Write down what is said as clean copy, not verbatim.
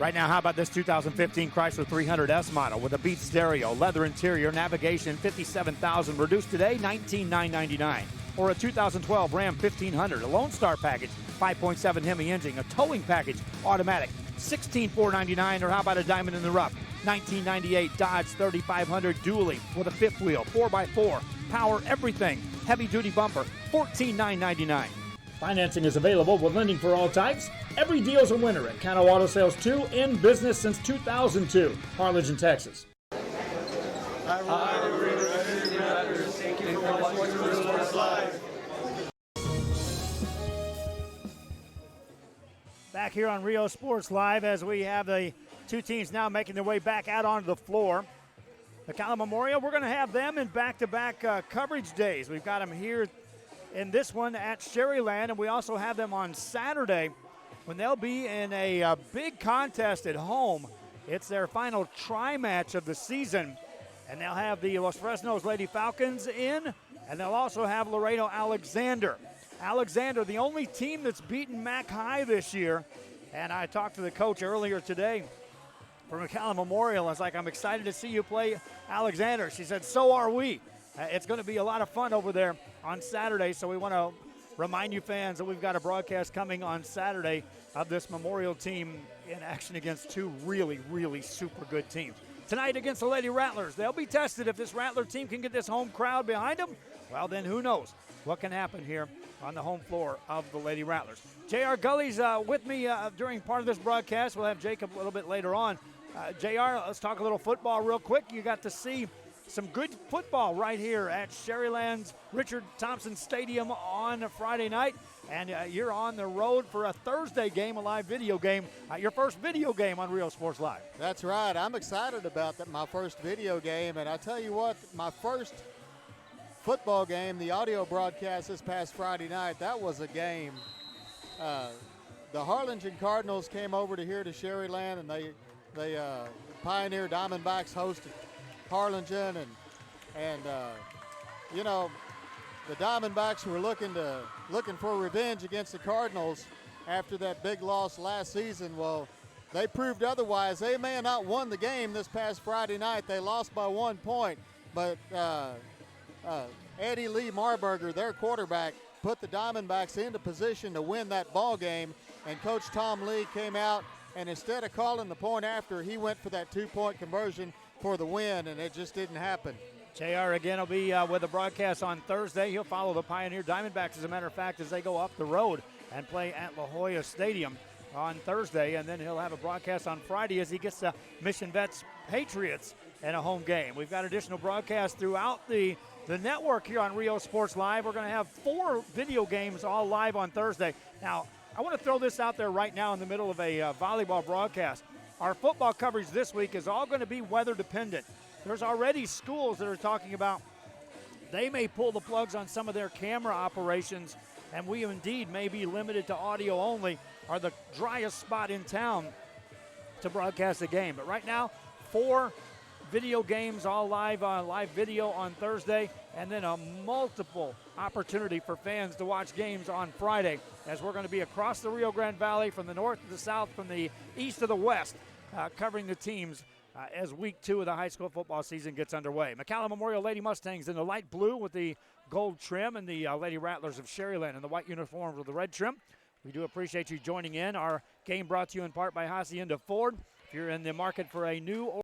Right now, how about this 2015 Chrysler 300S model with a Beat stereo, leather interior, navigation, $57,000, reduced today, $19,999. Or a 2012 Ram 1500, a Lone Star package, 5.7 Hemi engine, a towing package, automatic, $16,499. Or how about a diamond in the rough, 1998 Dodge 3500 dually with a fifth wheel, 4x4, power everything, heavy duty bumper, $14,999. Financing is available with lending for all types. Every deal's a winner at Cano Auto Sales 2, in business since 2002, Harlingen, Texas. Back here on Rio Sports Live as we have the two teams now making their way back out onto the floor. McAllen Memorial, we're going to have them in back-to-back coverage days. We've got them here in this one at Sharyland, and we also have them on Saturday when they'll be in a big contest at home. It's their final tri-match of the season, and they'll have the Los Fresnos Lady Falcons in, and they'll also have Laredo Alexander. Alexander, the only team that's beaten Mac High this year, and I talked to the coach earlier today for McAllen Memorial. I was like, I'm excited to see you play Alexander. She said, so are we. It's going to be a lot of fun over there on Saturday, so we want to remind you fans that we've got a broadcast coming on Saturday of this Memorial team in action against two really, really super good teams. Tonight against the Lady Rattlers, they'll be tested. If this Rattler team can get this home crowd behind them, well, then who knows what can happen here on the home floor of the Lady Rattlers. J.R. Gully's with me during part of this broadcast. We'll have Jacob a little bit later on. J.R., let's talk a little football real quick. You got to see some good football right here at Sharyland's Richard Thompson Stadium on Friday night. And you're on the road for a Thursday game, a live video game, your first video game on Real Sports Live. That's right. I'm excited about that, my first video game. And I tell you what, my first football game, the audio broadcast this past Friday night, that was a game. The Harlingen Cardinals came over to here to Sharyland, and they Pioneer Diamondbacks hosted Harlingen, and you know, the Diamondbacks were looking for revenge against the Cardinals after that big loss last season. Well, they proved otherwise. They may have not won the game this past Friday night. They lost by 1 point, but Eddie Lee Marburger, their quarterback, put the Diamondbacks into position to win that ball game, and Coach Tom Lee came out, and instead of calling the point after, he went for that 2-point conversion for the win, and it just didn't happen. JR again will be with the broadcast on Thursday. He'll follow the Pioneer Diamondbacks, as a matter of fact, as they go up the road and play at La Jolla Stadium on Thursday, and then he'll have a broadcast on Friday as he gets the Mission Vets Patriots in a home game. We've got additional broadcasts throughout the network here on Rio Sports Live. We're going to have 4 video games all live on Thursday. Now, I want to throw this out there right now in the middle of a volleyball broadcast. Our football coverage this week is all going to be weather dependent. There's already schools that are talking about they may pull the plugs on some of their camera operations, and we indeed may be limited to audio only, or the driest spot in town to broadcast a game. But right now, 4 video games all live video on Thursday, and then a multiple opportunity for fans to watch games on Friday, as we're going to be across the Rio Grande Valley from the north to the south, from the east to the west, covering the teams as week 2 of the high school football season gets underway. McAllen Memorial Lady Mustangs in the light blue with the gold trim, and the Lady Rattlers of Sharyland in the white uniforms with the red trim. We do appreciate you joining in. Our game brought to you in part by Hacienda Ford. If you're in the market for a new